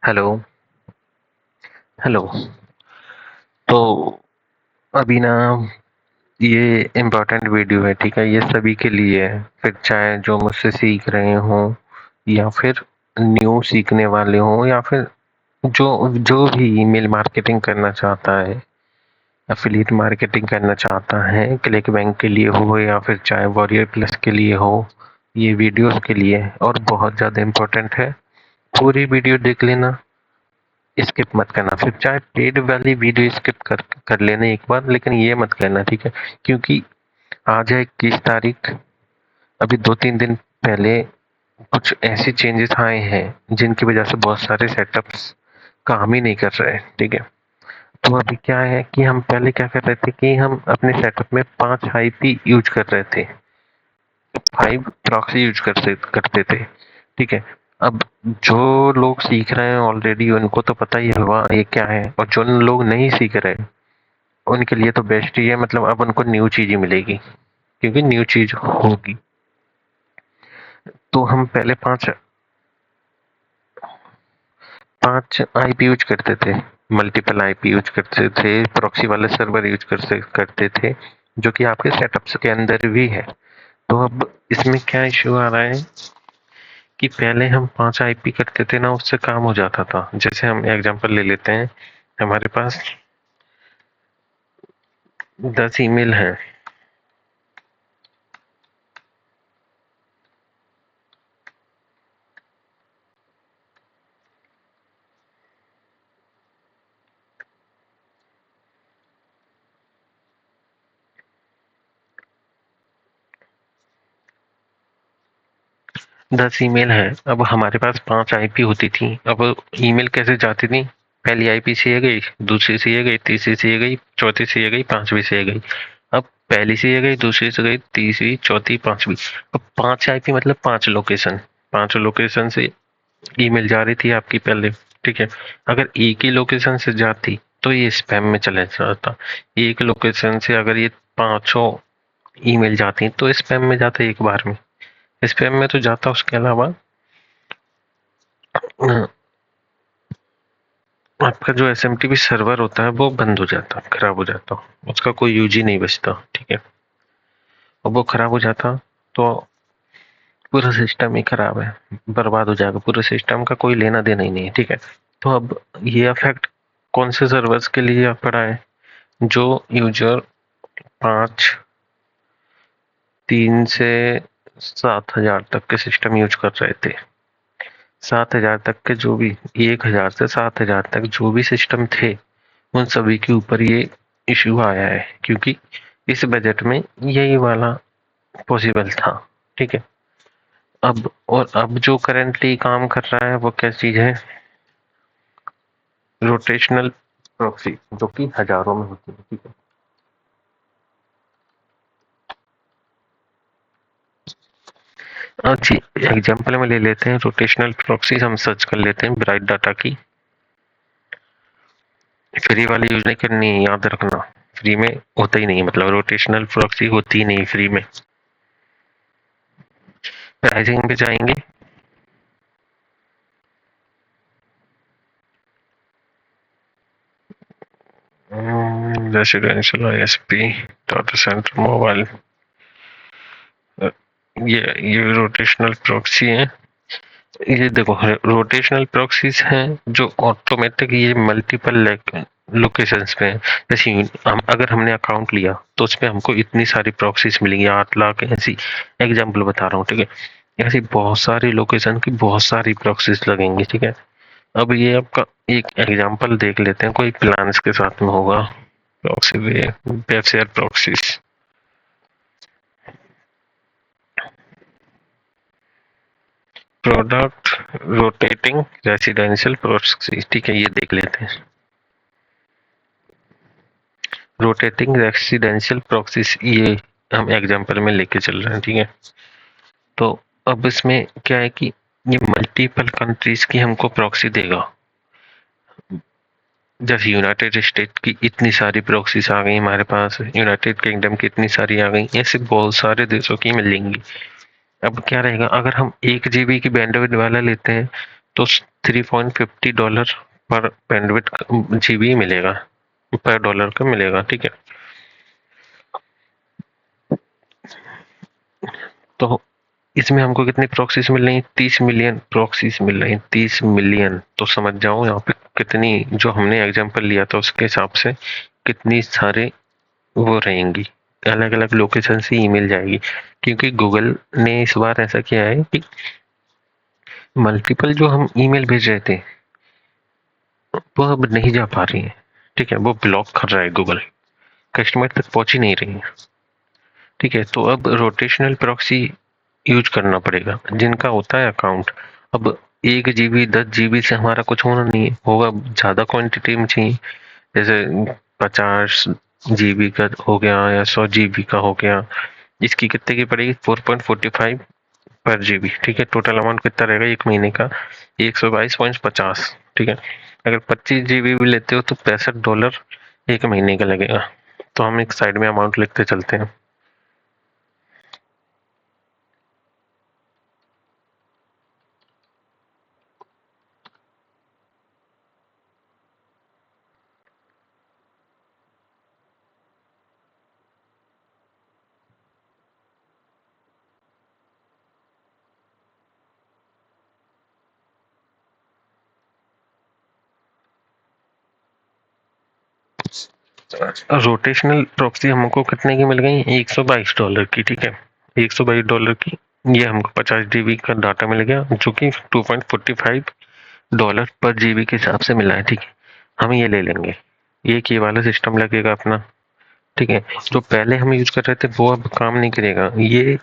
Hello, hello. तो अभी ना ये इम्पोर्टेंट वीडियो है, ठीक है? ये सभी के लिए है, फिर चाहे जो मुझसे सीख रहे हों या फिर न्यू सीखने वाले हों या फिर जो जो भी ईमेल मार्केटिंग करना चाहता है, एफिलिएट मार्केटिंग करना चाहता है, क्लिक बैंक के लिए हो या फिर चाहे वॉरियर प्लस के लिए हो, ये वीडियो उसके लिए है और बहुत ज़्यादा इम्पोर्टेंट है। पूरी वीडियो देख लेना, स्किप मत करना। फिर चाहे पेड वाली वीडियो स्किप कर लेना एक बार, लेकिन ये मत करना, ठीक है? क्योंकि आज है 21 तारीख। अभी 2-3 दिन पहले कुछ ऐसे चेंजेस आए हैं जिनकी वजह से बहुत सारे सेटअप्स काम ही नहीं कर रहे हैं, ठीक है? तो अभी क्या है कि हम पहले क्या कर रहे थे कि हम अपने सेटअप में 5 आईपी यूज कर रहे थे, 5 प्रॉक्सी यूज करते थे, ठीक है? अब जो लोग सीख रहे हैं ऑलरेडी उनको तो पता ही होगा ये क्या है, और जो लोग नहीं सीख रहे उनके लिए तो बेस्ट ही है। मतलब अब उनको न्यू चीज ही मिलेगी, क्योंकि न्यू चीज होगी। तो हम पहले पांच आईपी यूज करते थे, मल्टीपल आईपी यूज करते थे, प्रॉक्सी वाले सर्वर यूज करते थे, जो कि आपके सेटअप्स के अंदर भी है। तो अब इसमें क्या इश्यू आ रहा है कि पहले हम 5 आईपी करते थे ना, उससे काम हो जाता था। जैसे हम एग्जांपल ले लेते हैं, हमारे पास 10 ईमेल हैं, दस ईमेल है। अब हमारे पास 5 आईपी होती थी। अब ईमेल कैसे जाती थी? पहली आईपी से ये गई, दूसरी से ये गई, तीसरी से ये गई, चौथी से ये गई, पांचवी से ये गई। अब पहली से ये गई, दूसरी से गई, तीसरी, चौथी, पांचवी। अब 5 आईपी मतलब 5 लोकेशन, 5 लोकेशन से ईमेल जा रही थी आपकी पहले, ठीक है? अगर एक ही लोकेशन से जाती तो ये स्पैम में चला जाता। एक लोकेशन से अगर ये पांचों ईमेल जाती तो स्पैम में जाता एक बार में। स्पैम में तो जाता, उसके अलावा आपका जो एसएमटीपी सर्वर होता है वो बंद हो जाता, खराब हो जाता, उसका कोई यूज ही नहीं बचता, ठीक है? और वो खराब हो जाता तो पूरा सिस्टम ही खराब है, बर्बाद हो जाएगा। पूरे सिस्टम का कोई लेना देना ही नहीं है, ठीक है? तो अब ये अफेक्ट कौन से सर्वर्स के लिए पड़ा है? जो यूजर 3 से 7 हजार तक के सिस्टम यूज कर रहे थे। 7 हजार तक के जो भी, 1 हजार से 7 हजार तक जो भी सिस्टम थे, उन सभी के ऊपर ये इश्यू आया है, क्योंकि इस बजट में यही वाला पॉसिबल था, ठीक है? अब जो करंटली काम कर रहा है वो क्या चीज है? रोटेशनल प्रॉक्सी, जो कि हजारों में होती है, ठीक है? जी, एग्जाम्पल में ले लेते हैं रोटेशनल प्रॉक्सी। हम सर्च कर लेते हैं ब्राइट डाटा की। फ्री वाली यूज नहीं करनी, याद रखना। फ्री में होता ही नहीं, मतलब रोटेशनल प्रॉक्सी होती ही नहीं फ्री में। प्राइसिंग पे जाएंगे, residential ISP, data centre, mobile, ये रोटेशनल प्रॉक्सी है। ये देखो, रोटेशनल प्रॉक्सीज हैं जो ऑटोमेटिक ये मल्टीपल लोकेशंस पे हैं। जैसे हम अगर हमने अकाउंट लिया तो उसपे हमको इतनी सारी प्रॉक्सीज मिलेंगी, 8 लाख ऐसी। एग्जाम्पल बता रहा हूँ, ठीक है? ऐसी बहुत सारी लोकेशन की बहुत सारी प्रॉक्सीज लगेंगी, ठीक है? अब ये आपका एक एग्जाम्पल देख लेते हैं, कोई प्लान इसके साथ में होगा। Proxy web share proxies, product rotating residential proxy, ठीक है? ये देख लेते हैं, रोटेटिंग रेसिडेंशियल प्रॉक्सीज, ये हम एग्जांपल में लेके चल रहे हैं, ठीक है? तो अब इसमें क्या है कि ये मल्टीपल कंट्रीज की हमको प्रॉक्सी देगा। जैसे यूनाइटेड स्टेट की इतनी सारी प्रॉक्सीज आ गई हमारे पास, यूनाइटेड किंगडम की इतनी सारी आ गई, ऐसे बहुत सारे देशों की मिलेंगी। अब क्या रहेगा, अगर हम 1 GB की बैंडविड्थ वाला लेते हैं तो $3.50 पर बैंडविड्थ जीबी मिलेगा, पर डॉलर का मिलेगा, ठीक है। तो इसमें हमको कितनी प्रॉक्सीज मिल रही हैं? 30 मिलियन प्रॉक्सीज मिल रही हैं, 30 मिलियन। तो समझ जाओ यहाँ पे कितनी, जो हमने एग्जांपल लिया था उसके हिसाब से कितनी सारे वो रहेंगी, अलग अलग लोकेशन से ईमेल जाएगी। क्योंकि गूगल ने इस बार ऐसा किया है कि मल्टीपल जो हम ईमेल भेज रहे थे वो अब नहीं जा पा रही है, ठीक है, वो ब्लॉक कर रहा है गूगल, कस्टमर तक पहुंच ही नहीं रही है, ठीक है। तो अब रोटेशनल प्रॉक्सी यूज करना पड़ेगा जिनका होता है अकाउंट। अब 1 GB 10 GB से हमारा कुछ होना नहीं है, होगा ज़्यादा क्वांटिटी में चाहिए, जैसे 50 GB का हो गया या 100 GB का हो गया। इसकी कितने की पड़ेगी? 4.45 पर जीबी, ठीक है। टोटल अमाउंट कितना रहेगा एक महीने का? 122.50, ठीक है। अगर 25 GB भी लेते हो तो $65 एक महीने का लगेगा। तो हम एक साइड में अमाउंट लिखते चलते हैं। रोटेशनल प्रॉक्सी हमको कितने की मिल गई? $122 की, ठीक है, $122 की। ये हमको 50 GB का डाटा मिल गया जो कि $2.45 पर जीबी के हिसाब से मिला है, ठीक है। हम ये ले लेंगे, ये वाला सिस्टम लगेगा अपना, ठीक है। जो पहले हम यूज कर रहे थे वो अब काम नहीं करेगा। ये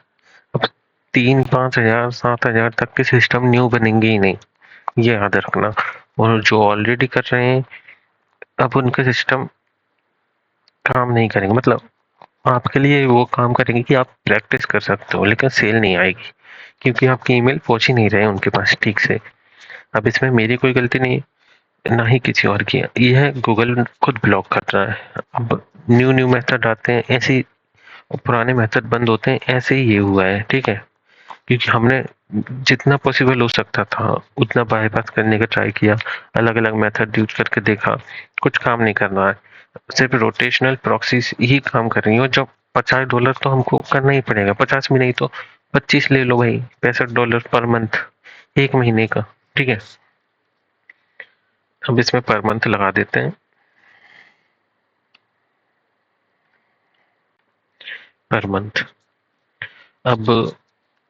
अब 3-5 हजार 7 हजार तक के सिस्टम न्यू बनेंगे ही नहीं, ये याद रखना। और जो ऑलरेडी कर रहे हैं अब उनके सिस्टम काम नहीं करेंगे, मतलब आपके लिए वो काम करेंगे कि आप प्रैक्टिस कर सकते हो, लेकिन सेल नहीं आएगी क्योंकि आपके ईमेल पहुंच ही नहीं रहे उनके पास ठीक से। अब इसमें मेरी कोई गलती नहीं, ना ही किसी और की, यह गूगल खुद ब्लॉक कर रहा है। अब न्यू न्यू मेथड आते हैं, ऐसे ही पुराने मेथड बंद होते हैं, ऐसे ही ये हुआ है, ठीक है। क्योंकि हमने जितना पॉसिबल हो सकता था उतना बाईपास करने का ट्राई किया, अलग अलग मेथड यूज करके देखा, कुछ काम नहीं कर रहा है। सिर्फ रोटेशनल प्रॉक्सीज ही काम कर रही है। और जब $50 तो हमको करना ही पड़ेगा, 50 भी नहीं तो 25 ले लो भाई, $65 पर मंथ, एक महीने का, ठीक है। अब इसमें पर मंथ लगा देते हैं, पर मंथ। अब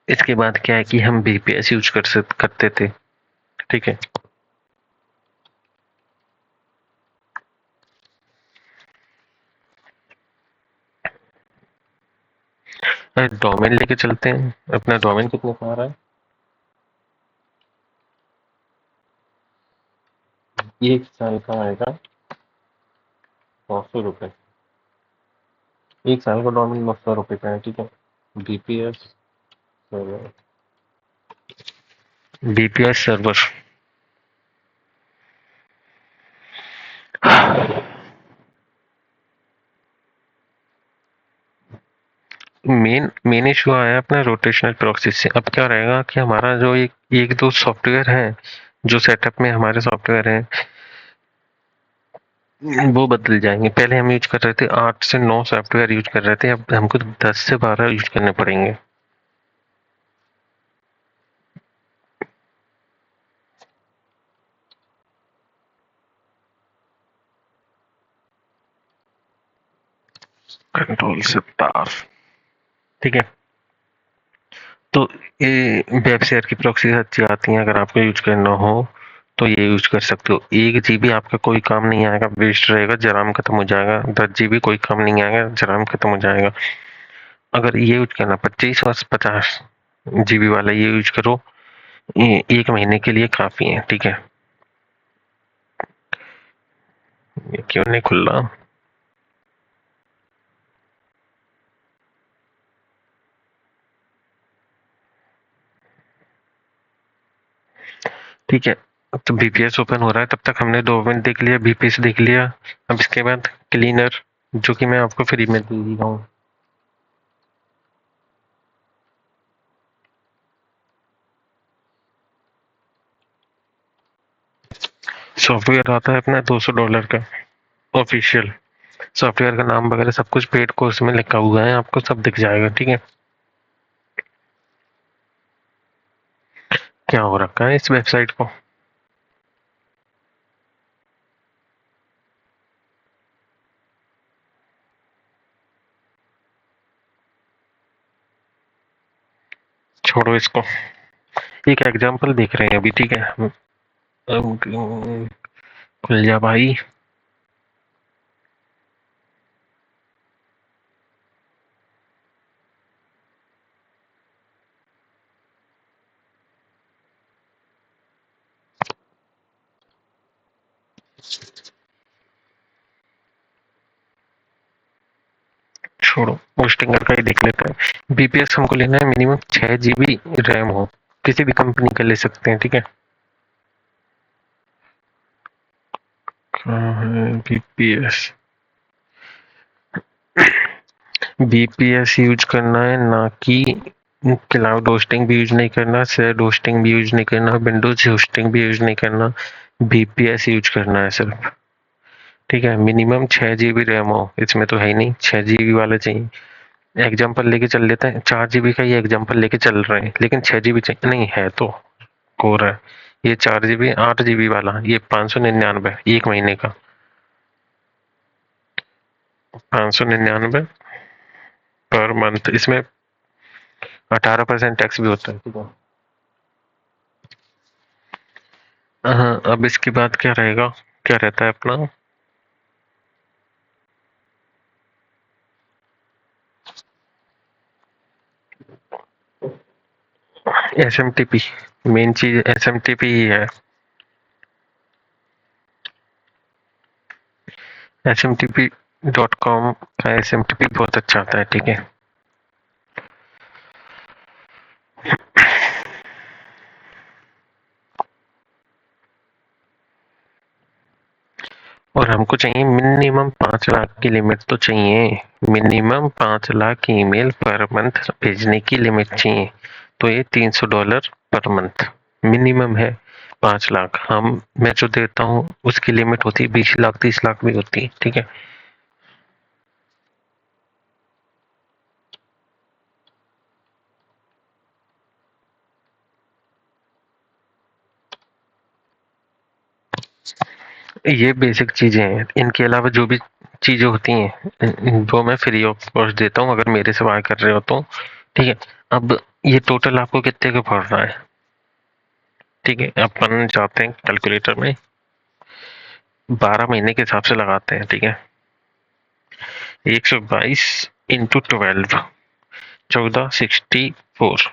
इसके बाद क्या है कि हम बीपीएस यूज करते थे, ठीक है। डोमेन लेके चलते हैं, अपना डोमेन कितने का आ रहा है? 1 साल का आएगा 900 रुपये, 1 साल का डोमेन 900 रुपये का है, ठीक है। BPS server, BPS server main main issue आया है अपना रोटेशनल प्रॉक्सी से। अब क्या रहेगा कि हमारा जो एक एक दो सॉफ्टवेयर है, जो सेटअप में हमारे सॉफ्टवेयर हैं वो बदल जाएंगे। पहले हम यूज कर रहे थे 8 से 9 सॉफ्टवेयर यूज कर रहे थे, अब हमको 10 से 12 यूज करने पड़ेंगे। कंट्रोल से तार, ठीक है। तो ये वेब शेयर की प्रॉक्सी अच्छी आती हैं, अगर आपको यूज करना हो तो ये यूज कर सकते हो। 1 GB आपका कोई काम नहीं आएगा, वेस्ट रहेगा, जराम खत्म हो जाएगा। 10 GB कोई काम नहीं आएगा, जराम खत्म हो जाएगा। अगर ये यूज करना 25 और 50 GB वाला ये यूज करो, ये एक महीने के लिए काफी है, ठीक है। ये क्यों नहीं खुल रहा? ठीक है, तो बीपीएस ओपन हो रहा है, तब तक हमने डोमेन देख लिया, बीपीएस देख लिया। अब इसके बाद क्लीनर, जो कि मैं आपको फ्री में दे रहा हूँ। सॉफ्टवेयर आता है अपना $200 का ऑफिशियल। सॉफ्टवेयर का नाम वगैरह सब कुछ पेड कोर्स में लिखा हुआ है, आपको सब दिख जाएगा, ठीक है। क्या हो रखा है इस वेबसाइट को? छोड़ो इसको, एक एग्जांपल देख रहे हैं अभी, ठीक है। खुल जा भाई। छोड़ो, होस्टिंगर का ही देख लेते हैं। बीपीएस हमको लेना है, मिनिमम 6 GB रैम हो, किसी भी कंपनी का ले सकते हैं, ठीक है। बीपीएस, बीपीएस यूज करना है, ना कि क्लाउड होस्टिंग भी यूज नहीं करना, शेयर्ड होस्टिंग भी यूज नहीं करना, विंडोज होस्टिंग भी यूज नहीं करना, बीपीएस यूज करना है सिर्फ, ठीक है। मिनिमम 6 GB रैम हो, इसमें तो है ही नहीं, 6 GB वाला चाहिए। एग्जाम्पल लेके चल लेते हैं, 4 GB का ये एग्जाम्पल लेके चल रहे हैं, लेकिन 6 GB चाहिए नहीं है तो कोर है। ये 4 GB 8 GB वाला, ये 599 एक महीने का, 599 पर मंथ। इसमें 18% टैक्स भी होता है, ठीक है। हाँ, अब इसके बाद क्या रहेगा, क्या रहता है अपना SMTP। मेन चीज SMTP ही है। smtp.com का SMTP बहुत अच्छा आता है, ठीक है। और हमको चाहिए मिनिमम 5 लाख की लिमिट तो चाहिए, minimum 5 lakh email per month भेजने की लिमिट चाहिए। तो ये $300 पर मंथ मिनिमम है। 5 लाख हम, मैं जो देता हूँ उसकी लिमिट होती है 20 लाख 30 लाख भी होती है, ठीक है। ये बेसिक चीजें हैं, इनके अलावा जो भी चीजें होती हैं वो मैं फ्री ऑफ कॉस्ट देता हूँ, अगर मेरे से बाय कर रहे हो तो, ठीक है। अब ये टोटल आपको कितने का पड़ रहा है, ठीक है। अपन जाते हैं कैलकुलेटर में, 12 महीने के हिसाब से लगाते हैं, ठीक है। 122 × 12, 1464।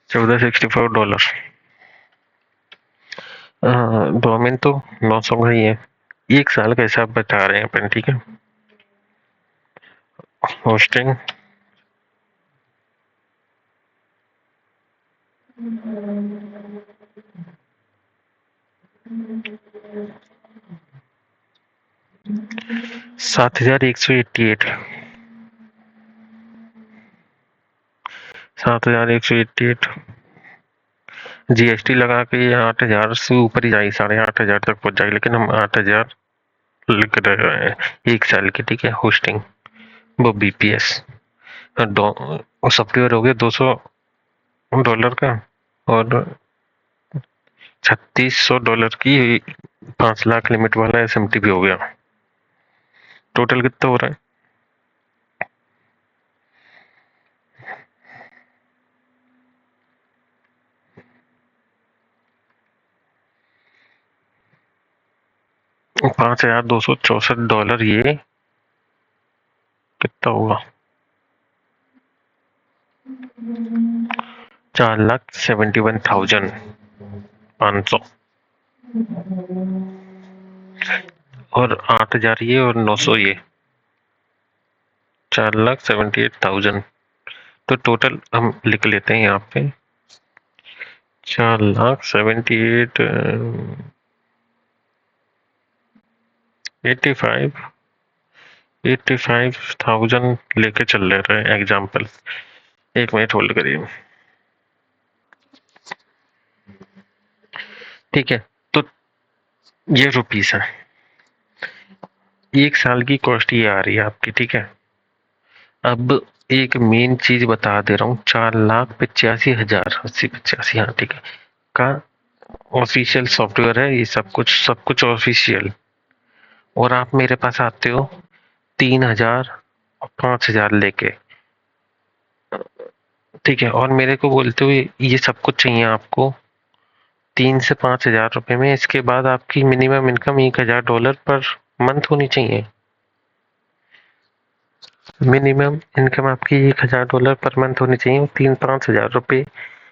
1464 $। डोमेन तो 900 का ही है, 1 साल का हिसाब बता रहे हैं अपन, ठीक है। होस्टिंग 7188, 7188। जीएसटी लगा के ये 8,000 से ऊपर ही जाएगी, 8,500 तक पहुंच जाएगी, लेकिन हम 8,000 लिख रहे हैं 1 साल की, ठीक है। होस्टिंग वो बीपीएस सॉफ्टवेयर हो गया $200 का, और $3600 की 5 लाख लिमिट वाला SMTP हो गया। टोटल कितना हो रहा है? $5,264, ये कितना हुआ? 4,71,500। और 8,000 ये और 900 ये, 4,78,000। तो टोटल हम लिख लेते हैं यहाँ पे, 4,78,85, 85 85,000 लेके चल रहे हैं एग्जाम्पल। 1 मिनट होल्ड करिए। ठीक है, तो ये रुपीस है, 1 साल की कॉस्ट ये आ रही है आपकी। ठीक है, अब एक मेन चीज बता दे रहा हूँ, 4,85,000, 80 85, हाँ ठीक है, का ऑफिशियल सॉफ्टवेयर है ये, सब कुछ ऑफिशियल। और आप मेरे पास आते हो 3,000 और 5,000 लेके, ठीक है, और मेरे को बोलते हुए ये सब कुछ चाहिए आपको 3 से 5 हजार रुपए में। इसके बाद आपकी मिनिमम इनकम $1,000 पर मंथ होनी चाहिए। मिनिमम इनकम आपकी $1,000 पर मंथ होनी चाहिए। 3-5 हजार रुपए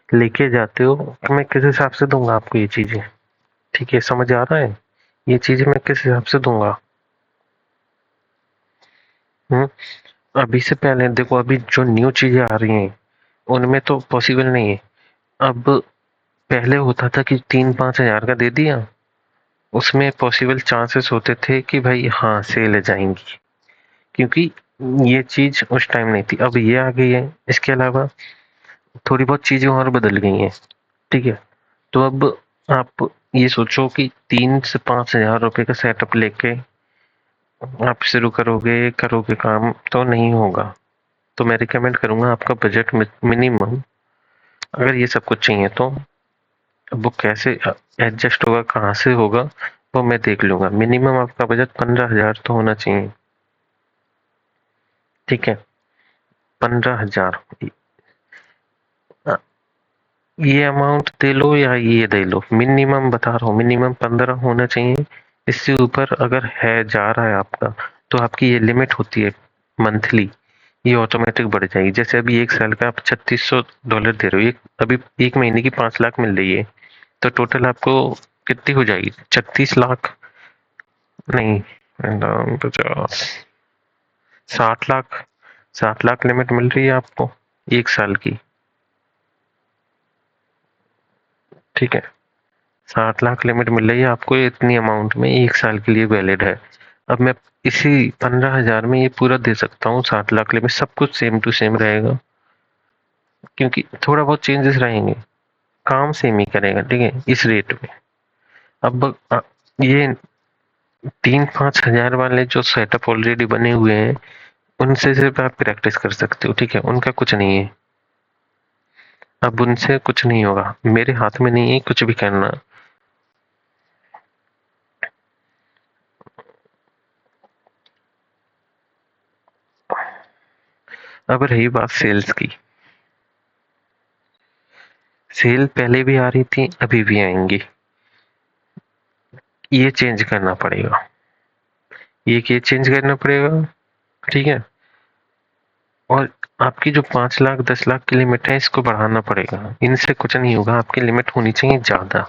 लेके जाते हो, तो मैं किस हिसाब से दूंगा आपको ये चीजें? ठीक है, समझ आ रहा है? ये चीजें मैं किस हिसाब से दूंगा? हम्म। अभी से पहले देखो, अभी जो न्यू चीजें आ रही हैं उनमें तो पॉसिबल नहीं है। अब पहले होता था कि 3-5 हजार का दे दिया, उसमें पॉसिबल चांसेस होते थे कि भाई हाँ सेल जाएंगी, क्योंकि ये चीज उस टाइम नहीं थी। अब ये आ गई है। इसके अलावा थोड़ी बहुत चीजें और बदल गई हैं। ठीक है, तो अब आप ये सोचो कि 3 से 5 हजार रुपए का सेटअप लेके आप शुरू करोगे काम तो नहीं होगा। तो मैं रिकमेंड करूंगा, आपका बजट मिनिमम, अगर ये सब कुछ चाहिए तो वो कैसे एडजस्ट होगा, कहाँ से होगा, वो मैं देख लूंगा। मिनिमम आपका बजट 15,000 तो होना चाहिए। ठीक है, 15,000। ये अमाउंट दे लो या ये दे लो, मिनिमम बता रहा हूँ, मिनिमम 15 होना चाहिए। इससे ऊपर अगर है जा रहा है आपका, तो आपकी ये लिमिट होती है मंथली, ये ऑटोमेटिक बढ़ जाएगी। जैसे अभी 1 साल का आप $3,600 दे रहे हो, अभी 1 महीने की 5 लाख मिल रही है, तो टोटल आपको कितनी हो जाएगी? 36 लाख नहीं, 60 लाख, 60 लाख लिमिट मिल रही है आपको 1 साल की। ठीक है, 60 लाख लिमिट मिल रही है आपको इतनी अमाउंट में, 1 साल के लिए वैलिड है। अब मैं इसी 15,000 में ये पूरा दे सकता हूँ। 60 लाख लिमिट, सब कुछ सेम टू सेम रहेगा, क्योंकि थोड़ा बहुत चेंजेस रहेंगे, काम सेम ही करेगा। ठीक है, इस रेट में। अब ये 3-5 हजार वाले जो सेटअप ऑलरेडी बने हुए हैं, उनसे सिर्फ आप प्रैक्टिस कर सकते हो। ठीक है, उनका कुछ नहीं है। अब उनसे कुछ नहीं होगा, मेरे हाथ में नहीं है कुछ भी करना। अब रही बात सेल्स की, सेल पहले भी आ रही थी, अभी भी आएंगी। ये चेंज करना पड़ेगा, ये चेंज करना पड़ेगा। ठीक है, और आपकी जो 5 लाख 10 लाख की लिमिट है, इसको बढ़ाना पड़ेगा। इनसे कुछ नहीं होगा, आपकी लिमिट होनी चाहिए ज्यादा।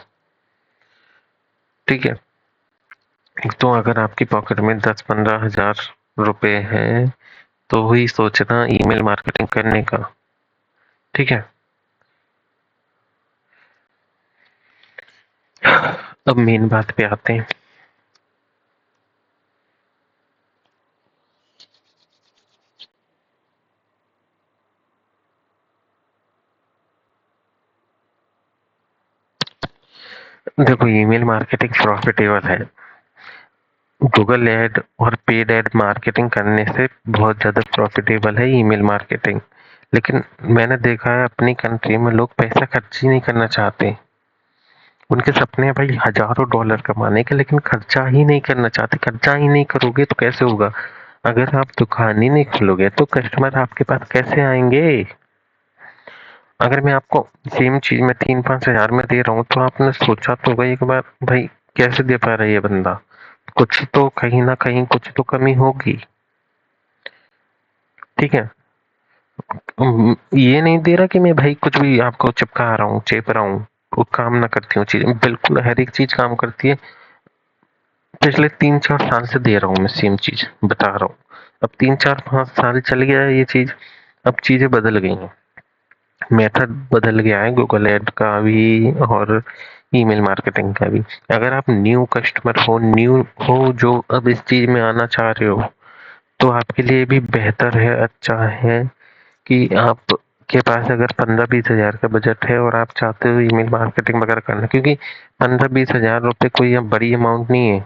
ठीक है, तो अगर आपकी पॉकेट में 10-15 हजार रुपए हैं, तो ही सोचना ईमेल मार्केटिंग करने का। ठीक है, अब मेन बात पे आते हैं। देखो, ईमेल मार्केटिंग प्रॉफिटेबल है। गूगल एड और पेड एड मार्केटिंग करने से बहुत ज़्यादा प्रॉफिटेबल है ईमेल मार्केटिंग। लेकिन मैंने देखा है अपनी कंट्री में लोग पैसा खर्च ही नहीं करना चाहते। उनके सपने हैं भाई हजारों डॉलर कमाने के, लेकिन खर्चा ही नहीं करना चाहते। खर्चा ही नहीं करोगे तो कैसे होगा? अगर आप दुकान ही नहीं खोलोगे तो कस्टमर आपके पास कैसे आएंगे? अगर मैं आपको सेम चीज में 3-5 हजार में दे रहा हूँ, तो आपने सोचा तो होगा एक बार, भाई कैसे दे पा रहा है ये बंदा? कुछ तो कहीं ना कहीं कुछ तो कमी होगी। ठीक है, ये नहीं दे रहा कि मैं भाई कुछ भी आपको चिपका रहा हूँ, चेप रहा हूँ। वो काम ना करती हूँ चीजें, बिल्कुल हर एक चीज काम करती है। पिछले 3-4 साल से दे रहा हूँ मैं सेम चीज, बता रहा हूँ। अब 3-4-5 साल चल गया है ये चीज, अब चीजें बदल गई हैं, मेथड बदल गया है गूगल एड का भी और ईमेल मार्केटिंग का भी। अगर आप न्यू कस्टमर हो, न्यू हो जो अब इस चीज में आना चाह रहे हो, तो आपके लिए भी बेहतर है, अच्छा है कि आप के पास अगर 15-20 हज़ार का बजट है और आप चाहते हो ईमेल मार्केटिंग वगैरह करना, क्योंकि 15-20 हज़ार रुपये कोई बड़ी अमाउंट नहीं है।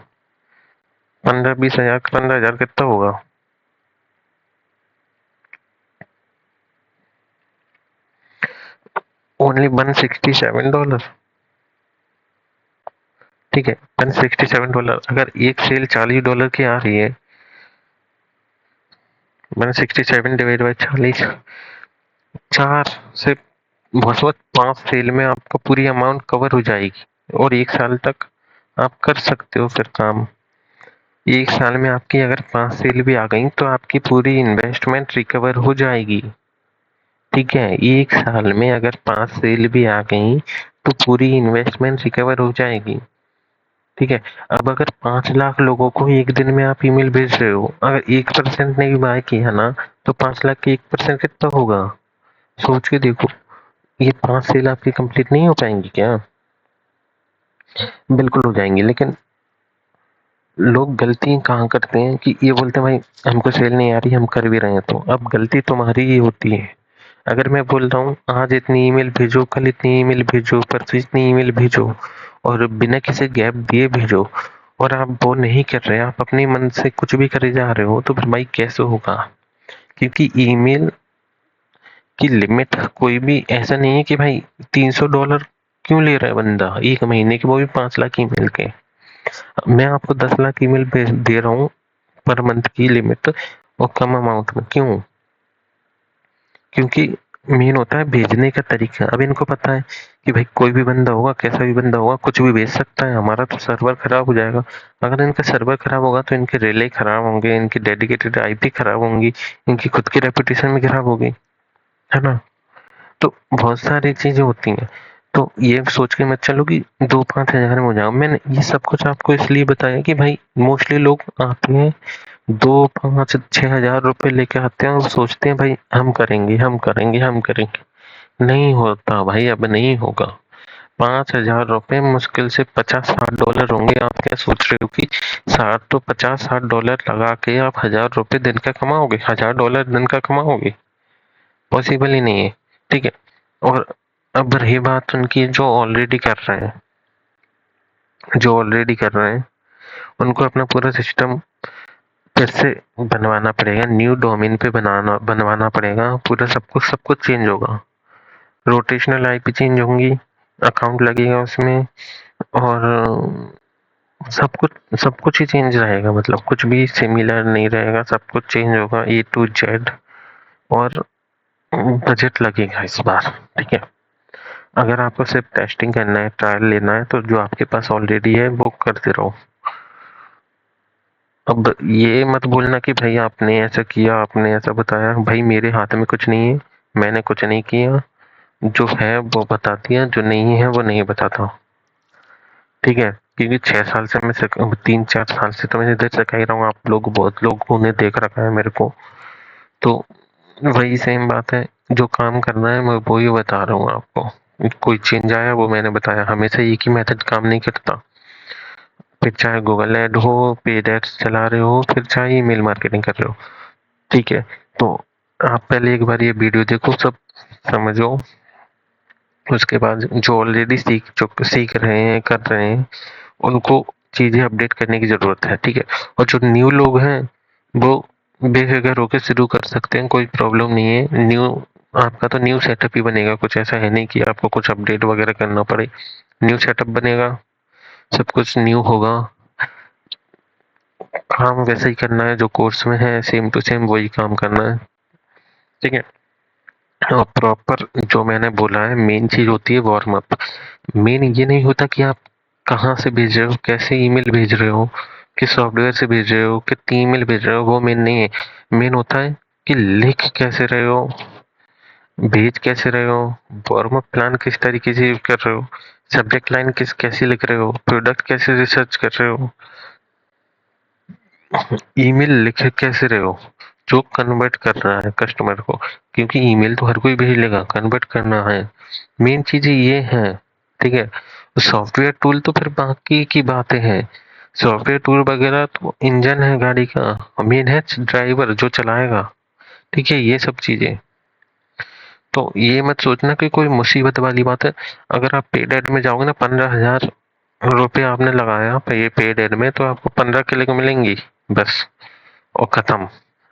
15-20 हज़ार, 15 हज़ार कितना होगा? ओनली $167। ठीक है, $167। अगर एक सेल $40 की आ रही है, 167 डिवाइड बाई 40, 4 से बहुत 5 सेल में आपका पूरी अमाउंट कवर हो जाएगी और 1 साल तक आप कर सकते हो फिर काम। 1 साल में आपकी अगर 5 सेल भी आ गई तो आपकी पूरी इन्वेस्टमेंट रिकवर हो जाएगी। ठीक है, 1 साल में अगर 5 सेल भी आ गई तो पूरी इन्वेस्टमेंट रिकवर हो जाएगी। ठीक है, अब अगर 5 लाख लोगों को एक दिन में आप ईमेल भेज रहे हो, अगर 1% ने भी बाय किया ना, तो 5 लाख के 1% कितना होगा? सोच के देखो। ये 5 सेल आपकी कंप्लीट नहीं हो पाएंगी क्या? बिल्कुल हो जाएंगी, लेकिन लोग गलती कहाँ करते हैं कि ये बोलते हैं भाई हमको सेल नहीं आ रही, हम कर भी रहे हैं। तो अब गलती तुम्हारी ही होती है। अगर मैं बोल रहा हूँ आज इतनी ईमेल भेजो, कल इतनी ईमेल भेजो, परसों इतनी ईमेल भेजो और बिना किसी गैप दिए भेजो, और आप वो नहीं कर रहे, आप अपने मन से कुछ भी करे जा रहे हो, तो फिर भाई कैसे होगा? क्योंकि ईमेल की लिमिट कोई भी ऐसा नहीं है कि भाई $300 क्यों ले रहा है बंदा एक महीने की, वो भी 5 लाख ईमेल के। मैं आपको 10 लाख ईमेल दे रहा हूँ पर मंथ की लिमिट, और कम अमाउंट में। क्यों? क्योंकि मेन होता है भेजने का तरीका। अब इनको पता है कि भाई कोई भी बंदा होगा, कैसा भी बंदा होगा, कुछ भी भेज सकता है, हमारा तो सर्वर खराब हो जाएगा। अगर इनका सर्वर खराब होगा तो इनके रिले खराब होंगे, इनकी डेडिकेटेड आईपी खराब होंगी, इनकी खुद की रेपुटेशन भी खराब होगी, है ना? तो बहुत सारी चीजें होती हैं। तो ये सोच के मत चलो कि 2-5 हज़ार में हो जाओ। मैंने ये सब कुछ आपको इसलिए बताया कि भाई मोस्टली लोग आते हैं 2-5-6 हज़ार रुपए लेके आते हैं और सोचते हैं भाई हम करेंगे, हम करेंगे, हम करेंगे। नहीं होता भाई, अब नहीं होगा। 5 हज़ार रुपए मुश्किल से $50-60 होंगे। आप क्या सोच रहे हो कि 50-60 डॉलर लगा के आप $1000 दिन का कमाओगे? $1000 दिन का कमाओगे? पॉसिबल ही नहीं है। ठीक है, और अब रही बात उनकी जो ऑलरेडी कर रहे हैं, उनको अपना पूरा सिस्टम फिर से बनवाना पड़ेगा, न्यू डोमेन पे बनवाना पड़ेगा, पूरा सब कुछ चेंज होगा। रोटेशनल आईपी चेंज होंगी, अकाउंट लगेगा उसमें, और सब कुछ ही चेंज रहेगा। मतलब कुछ भी सिमिलर नहीं रहेगा, सब कुछ चेंज होगा A to Z। और बजट लगेगा इस बार। ठीक है, अगर आपको सिर्फ टेस्टिंग करना है, ट्रायल लेना है, तो जो आपके पास ऑलरेडी है वो करते रहो। अब ये मत बोलना कि भाई आपने ऐसा किया, आपने ऐसा बताया। भाई मेरे हाथ में कुछ नहीं है, मैंने कुछ नहीं किया। जो है वो बता दिया, जो नहीं है वो नहीं बताता। ठीक है, क्योंकि 6 साल से मैं 3-4 साल से तो मैं इधर सिखा ही रहा हूँ। आप लोग, बहुत लोगों ने देख रखा है मेरे को। तो वही सेम बात है, जो काम करना है मैं वो ही बता रहा हूँ आपको। कोई चेंज आया वो मैंने बताया। हमेशा एक ही मेथड काम नहीं करता। फिर चाहे गूगल एड हो, पेड एड्स चला रहे हो, फिर चाहे ईमेल मार्केटिंग कर रहे हो। ठीक है, तो आप पहले एक बार ये वीडियो देखो, सब समझो। उसके बाद जो ऑलरेडी सीख रहे हैं, कर रहे हैं, उनको चीजें अपडेट करने की जरूरत है। ठीक है, और जो न्यू लोग हैं वो बेफिक्र होकर शुरू कर सकते हैं, कोई प्रॉब्लम नहीं है। आपका तो न्यू सेटअप ही बनेगा, कुछ ऐसा है नहीं कि आपको कुछ अपडेट वगैरह करना पड़े। न्यू सेटअप बनेगा, सब कुछ न्यू होगा, काम वैसे ही करना है जो कोर्स में है, सेम टू सेम वही काम करना है। ठीक है, और प्रॉपर जो मैंने बोला है, मेन चीज होती है वार्म अप। मेन ये नहीं होता कि आप कहाँ से भेज रहे हो, कैसे ईमेल भेज रहे हो, किस सॉफ्टवेयर से भेज रहे हो, कितनी ईमेल भेज रहे हो, वो मेन नहीं है। मेन होता है कि लिख कैसे रहे हो, भेज कैसे रहे हो, वार्म अप प्लान किस तरीके से यूज कर रहे हो, सब्जेक्ट लाइन कैसी लिख रहे हो, प्रोडक्ट कैसे रिसर्च कर रहे हो, ईमेल लिख कैसे रहे हो जो कन्वर्ट कर रहा है कस्टमर को। क्योंकि ईमेल तो हर कोई भेज लेगा, कन्वर्ट करना है। मेन चीजें ये हैं। ठीक है, सॉफ्टवेयर टूल तो फिर बाकी की बातें हैं। सॉफ्टवेयर टूल वगैरह तो इंजन है गाड़ी का, मेन है ड्राइवर जो चलाएगा, ठीक है, ये सब चीजें। तो ये मत सोचना कि कोई मुसीबत वाली बात है। अगर आप पेड एड में जाओगे ना, 15,000 रुपये आपने लगाया ये पेड एड में, तो आपको 15 क्लिक मिलेंगी बस, और खत्म।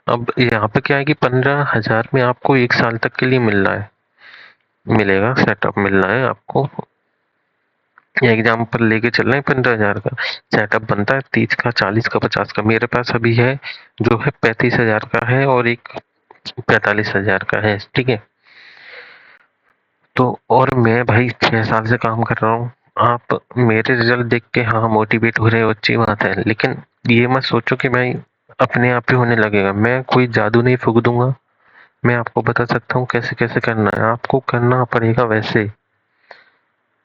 अब यहाँ पे क्या है कि 15,000 में आपको 1 साल तक के लिए मिल रहा है, मिलेगा, सेटअप मिल रहा है आपको। एग्जाम्पल लेके चल रहे हैं, 15,000 का सेटअप बनता है, 30 का, 40 का, 50 का। मेरे पास अभी है जो है 35,000 का है, और एक 45,000 का है, ठीक है। तो और मैं भाई 6 साल से काम कर रहा हूँ। आप मेरे रिजल्ट देख के हाँ मोटिवेट हो रहे हो, अच्छी बात है, लेकिन ये मत सोचो कि भाई अपने आप ही होने लगेगा। मैं कोई जादू नहीं फूक दूंगा, मैं आपको बता सकता हूँ कैसे कैसे करना है, आपको करना पड़ेगा वैसे,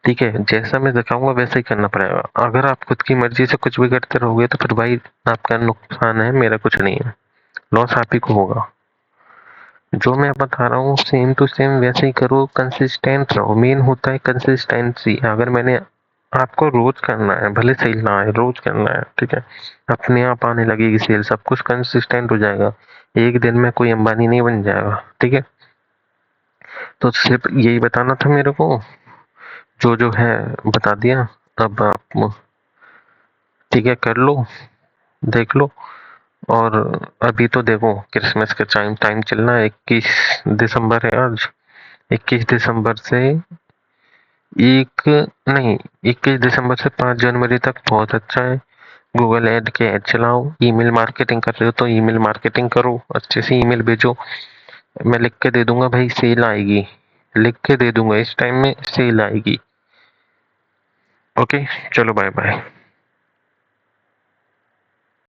ठीक है, जैसा मैं दिखाऊंगा वैसे ही करना पड़ेगा। अगर आप खुद की मर्जी से कुछ भी करते रहोगे तो फिर भाई आपका नुकसान है, मेरा कुछ नहीं है, लॉस आप ही को होगा। जो मैं बता रहा हूँ सेम टू सेम वैसे ही करो, कंसिस्टेंट रहो, मेन होता है कंसिस्टेंसी। अगर मैंने आपको रोज करना है, भले सेल ना आए, रोज करना है, ठीक है, अपने आप आने लगेगी सेल, सब कुछ कंसिस्टेंट हो जाएगा, एक दिन में कोई अंबानी नहीं बन जाएगा, ठीक है। तो सिर्फ यही बताना था मेरे को, जो जो है बता दिया। अब आप ठीक है कर लो, देख लो। और अभी तो देखो क्रिसमस का टाइम टाइम चल रहा है, 21 दिसंबर है आज। 21 दिसंबर से एक नहीं 21 दिसंबर से 5 जनवरी तक बहुत अच्छा है। गूगल एड के एड चलाओ, ईमेल मार्केटिंग कर रहे हो तो ईमेल मार्केटिंग करो, अच्छे से ईमेल भेजो। मैं लिख के दे दूंगा भाई, सेल आएगी, लिख के दे दूंगा इस टाइम में सेल आएगी। ओके, चलो बाय बाय।